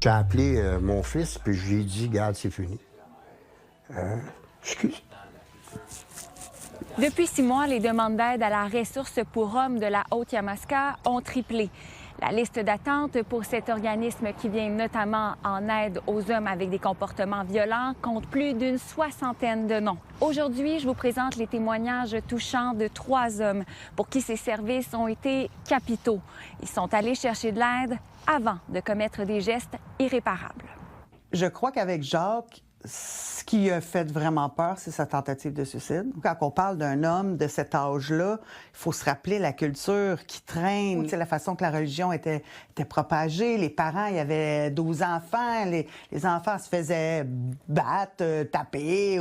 J'ai appelé mon fils, puis je lui ai dit, regarde, c'est fini. Excuse. Depuis 6 mois, les demandes d'aide à la ressource pour hommes de la Haute-Yamaska ont triplé. La liste d'attente pour cet organisme qui vient notamment en aide aux hommes avec des comportements violents compte plus d'une 60aine de noms. Aujourd'hui, je vous présente les témoignages touchants de 3 hommes pour qui ces services ont été capitaux. Ils sont allés chercher de l'aide avant de commettre des gestes irréparables. Je crois qu'avec Jacques, ce qui a fait vraiment peur, c'est sa tentative de suicide. Quand on parle d'un homme de cet âge-là, il faut se rappeler la culture qui traîne, la façon que la religion était propagée. Les parents, il y avait 12 enfants, les enfants se faisaient battre, taper.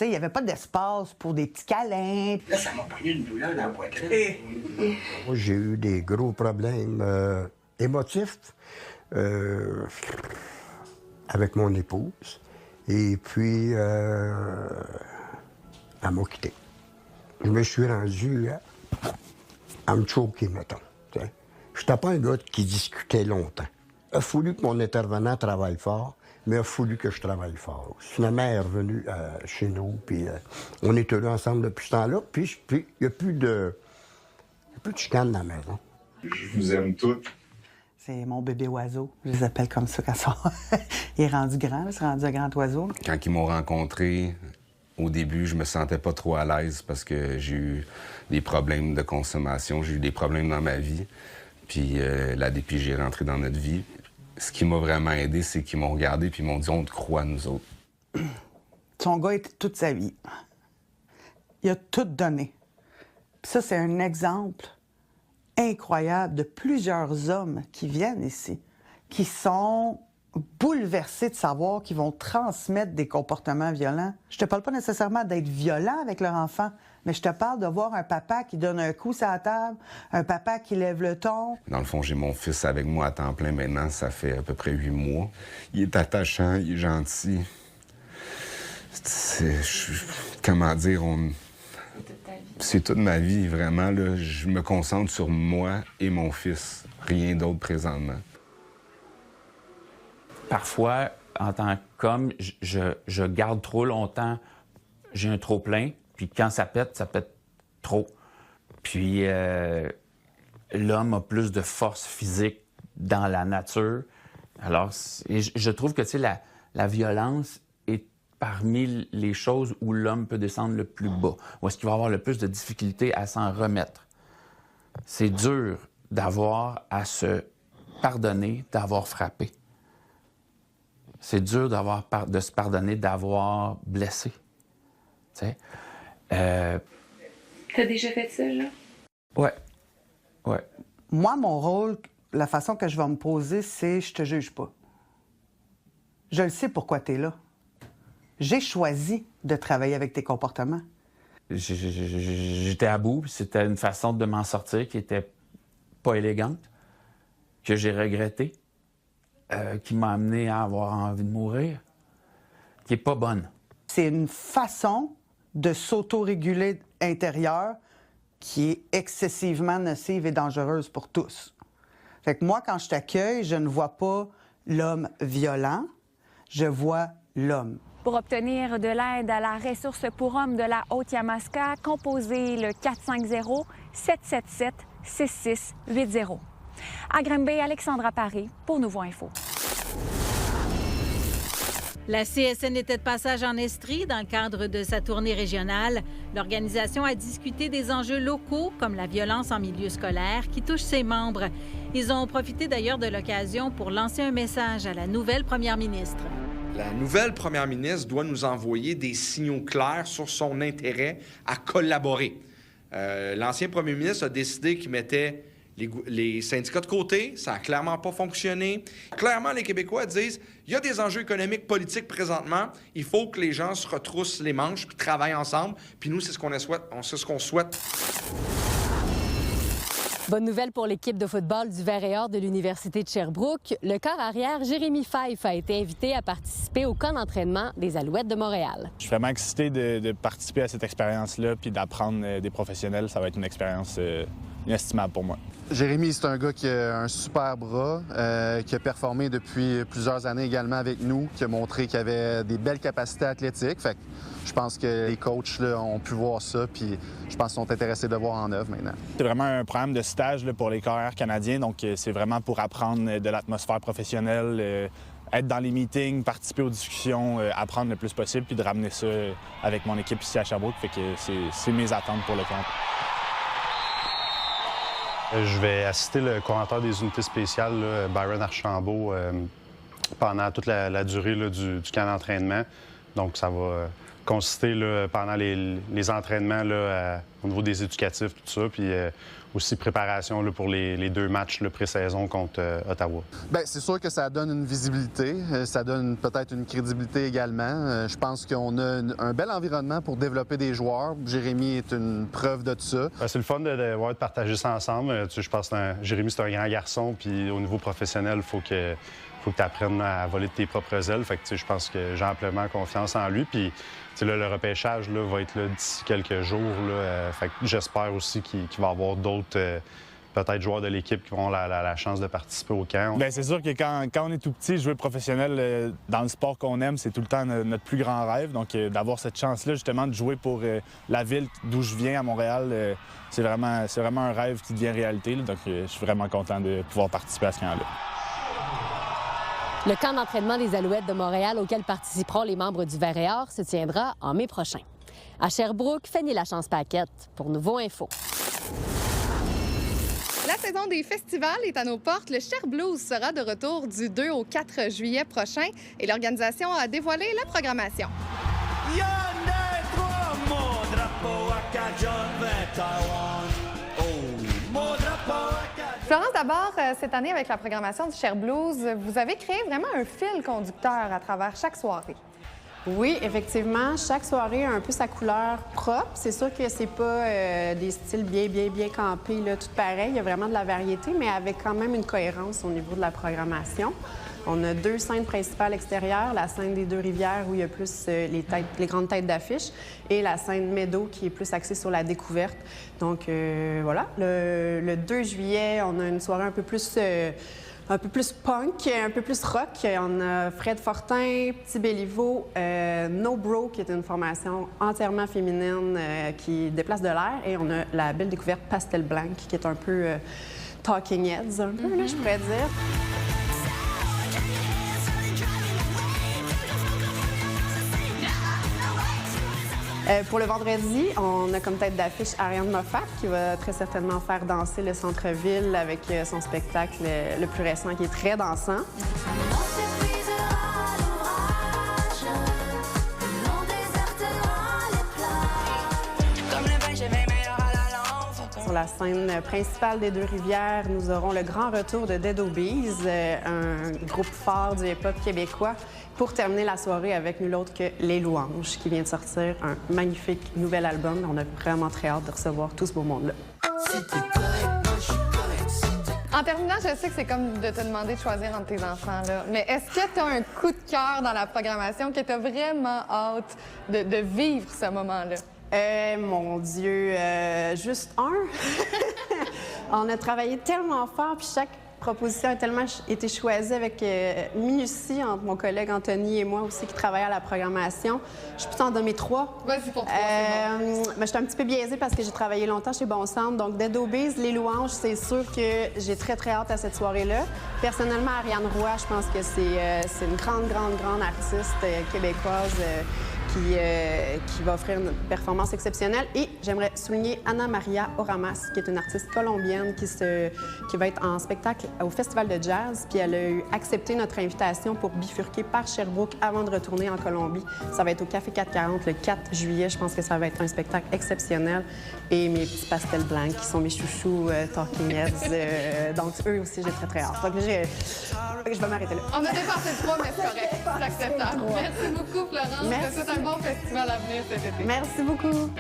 Il n'y avait pas d'espace pour des petits câlins. Là, ça m'a pris une douleur dans la poitrine. Moi, j'ai eu des gros problèmes émotifs avec mon épouse. Et puis, elle m'a quitté. Je me suis rendu à me choquer, mettons. Je n'étais pas un gars qui discutait longtemps. Il a fallu que mon intervenant travaille fort, mais il a fallu que je travaille fort. Finalement, elle est revenue chez nous, puis on est heureux ensemble depuis ce temps-là. Puis il n'y a plus de chicane dans la maison. Je vous aime toutes. C'est mon bébé oiseau. Je les appelle comme ça quand il est rendu grand. C'est rendu un grand oiseau. Quand ils m'ont rencontré, au début, je me sentais pas trop à l'aise parce que j'ai eu des problèmes de consommation, j'ai eu des problèmes dans ma vie. Puis la DPJ est rentrée dans notre vie. Ce qui m'a vraiment aidé, c'est qu'ils m'ont regardé et ils m'ont dit « On te croit, nous autres. » Son gars était toute sa vie. Il a tout donné. Puis ça, c'est un exemple incroyable de plusieurs hommes qui viennent ici, qui sont bouleversés de savoir qu'ils vont transmettre des comportements violents. Je te parle pas nécessairement d'être violent avec leur enfant, mais je te parle de voir un papa qui donne un coup sur la table, un papa qui lève le ton. Dans le fond, j'ai mon fils avec moi à temps plein maintenant, ça fait à peu près 8 mois. Il est attachant, il est gentil. Comment dire, c'est toute ma vie, vraiment. Là. Je me concentre sur moi et mon fils. Rien d'autre présentement. Parfois, en tant qu'homme, je garde trop longtemps. J'ai un trop-plein. Puis quand ça pète trop. Puis l'homme a plus de force physique dans la nature. Alors, je trouve que, tu sais, la violence est parmi les choses où l'homme peut descendre le plus bas, où est-ce qu'il va avoir le plus de difficultés à s'en remettre. C'est dur d'avoir à se pardonner d'avoir frappé. C'est dur de se pardonner d'avoir blessé. Tu sais? T'as déjà fait ça, genre? Ouais. Moi, mon rôle, la façon que je vais me poser, c'est « je te juge pas ». Je le sais pourquoi tu es là. J'ai choisi de travailler avec tes comportements. J'étais à bout, puis c'était une façon de m'en sortir qui était pas élégante, que j'ai regretté, qui m'a amené à avoir envie de mourir, qui est pas bonne. C'est une façon de s'autoréguler intérieur qui est excessivement nocive et dangereuse pour tous. Fait que moi, quand je t'accueille, je ne vois pas l'homme violent, je vois l'homme. Pour obtenir de l'aide à la ressource pour hommes de la Haute-Yamaska, composez le 450-777-6680. À Granby, Alexandra Paré pour Nouveau Info. La CSN était de passage en Estrie dans le cadre de sa tournée régionale. L'organisation a discuté des enjeux locaux comme la violence en milieu scolaire qui touche ses membres. Ils ont profité d'ailleurs de l'occasion pour lancer un message à la nouvelle première ministre. La nouvelle première ministre doit nous envoyer des signaux clairs sur son intérêt à collaborer. L'ancien premier ministre a décidé qu'il mettait les syndicats de côté. Ça n'a clairement pas fonctionné. Clairement, les Québécois disent il y a des enjeux économiques, politiques présentement. Il faut que les gens se retroussent les manches puis travaillent ensemble. Puis nous, c'est ce qu'on souhaite. C'est ce qu'on souhaite. Bonne nouvelle pour l'équipe de football du Vert et Or de l'Université de Sherbrooke. Le corps arrière Jérémy Fife a été invité à participer au camp d'entraînement des Alouettes de Montréal. Je suis vraiment excité de participer à cette expérience-là puis d'apprendre des professionnels. Ça va être une expérience inestimable pour moi. Jérémy, c'est un gars qui a un super bras, qui a performé depuis plusieurs années également avec nous, qui a montré qu'il avait des belles capacités athlétiques. Fait que je pense que les coachs là, ont pu voir ça, puis je pense qu'ils sont intéressés de voir en œuvre maintenant. C'est vraiment un programme de stage là, pour les carrières canadiens, donc c'est vraiment pour apprendre de l'atmosphère professionnelle, être dans les meetings, participer aux discussions, apprendre le plus possible, puis de ramener ça avec mon équipe ici à Sherbrooke. Fait que c'est mes attentes pour le camp. Je vais assister le coordonnateur des unités spéciales, là, Byron Archambault, pendant toute la durée là, du camp d'entraînement. Donc, ça va consister là, pendant les entraînements là, au niveau des éducatifs, tout ça, puis aussi préparation là, pour les 2 matchs là, pré-saison contre Ottawa. Bien, c'est sûr que ça donne une visibilité, ça donne peut-être une crédibilité également. Je pense qu'on a un bel environnement pour développer des joueurs. Jérémy est une preuve de ça. C'est le fun de partager ça ensemble. Tu sais, je pense que Jérémy, c'est un grand garçon, puis au niveau professionnel, il faut que tu apprennes à voler de tes propres ailes. Fait que, tu sais, je pense que j'ai amplement confiance en lui. Puis, tu sais, là, le repêchage là, va être là d'ici quelques jours. Là, fait que j'espère aussi qu'il va y avoir d'autres peut-être joueurs de l'équipe qui auront la chance de participer au camp. Bien, c'est sûr que quand on est tout petit, jouer professionnel dans le sport qu'on aime, c'est tout le temps notre plus grand rêve. Donc, d'avoir cette chance-là, justement, de jouer pour la ville d'où je viens, à Montréal, c'est vraiment un rêve qui devient réalité. Là. Donc, je suis vraiment content de pouvoir participer à ce camp-là. Le camp d'entraînement des Alouettes de Montréal auquel participeront les membres du Vert et Or se tiendra en mai prochain. À Sherbrooke, Fanny Lachance-Paquette pour Nouveau Info. La saison des festivals est à nos portes. Le Cher Blues sera de retour du 2 au 4 juillet prochain et l'organisation a dévoilé la programmation. Florence, d'abord, cette année, avec la programmation du Cher Blues, vous avez créé vraiment un fil conducteur à travers chaque soirée. Oui, effectivement, chaque soirée a un peu sa couleur propre. C'est sûr que c'est pas des styles bien campés, là, tout pareil. Il y a vraiment de la variété, mais avec quand même une cohérence au niveau de la programmation. On a 2 scènes principales extérieures, la scène des Deux-Rivières où il y a plus les grandes têtes d'affiche et la scène Meadow qui est plus axée sur la découverte. Donc voilà, le 2 juillet, on a une soirée un peu plus punk, un peu plus rock. On a Fred Fortin, Petit Béliveau, No Bro, qui est une formation entièrement féminine qui déplace de l'air. Et on a la belle découverte Pastel Blanc, qui est un peu Talking Heads, un peu, là, je pourrais dire. Pour le vendredi, on a comme tête d'affiche Ariane Moffat qui va très certainement faire danser le centre-ville avec son spectacle le plus récent qui est très dansant. Sur la scène principale des Deux-Rivières, nous aurons le grand retour de Dead Obies, un groupe phare du hip-hop québécois, pour terminer la soirée avec nul autre que Les Louanges, qui vient de sortir un magnifique nouvel album. On a vraiment très hâte de recevoir tout ce beau monde-là. En terminant, je sais que c'est comme de te demander de choisir entre tes enfants, là. Mais est-ce que tu as un coup de cœur dans la programmation, que tu as vraiment hâte de vivre ce moment-là? Mon Dieu, juste un. On a travaillé tellement fort, puis chaque proposition a tellement été choisie avec minutie entre mon collègue Anthony et moi aussi qui travaillait à la programmation. Je peux t'en donner 3. Vas-y pour 3, c'est bon. Je suis un petit peu biaisée parce que j'ai travaillé longtemps chez Bon Centre. Donc, Dead Obies, Les Louanges, c'est sûr que j'ai très hâte à cette soirée-là. Personnellement, Ariane Roy, je pense que c'est une grande artiste québécoise qui va offrir une performance exceptionnelle. Et j'aimerais souligner Ana Maria Oramas, qui est une artiste colombienne qui va être en spectacle au Festival de Jazz. Puis elle a accepté notre invitation pour bifurquer par Sherbrooke avant de retourner en Colombie. Ça va être au Café 440 le 4 juillet. Je pense que ça va être un spectacle exceptionnel. Et mes petits pastels blancs, qui sont mes chouchous Talking Heads. Donc eux aussi, j'ai très hâte. Donc je vais m'arrêter là. On a dépassé le 3, mais c'est correct. C'est acceptable. Merci beaucoup, Florence. Merci. C'est un bon festival à venir cet été. Merci beaucoup.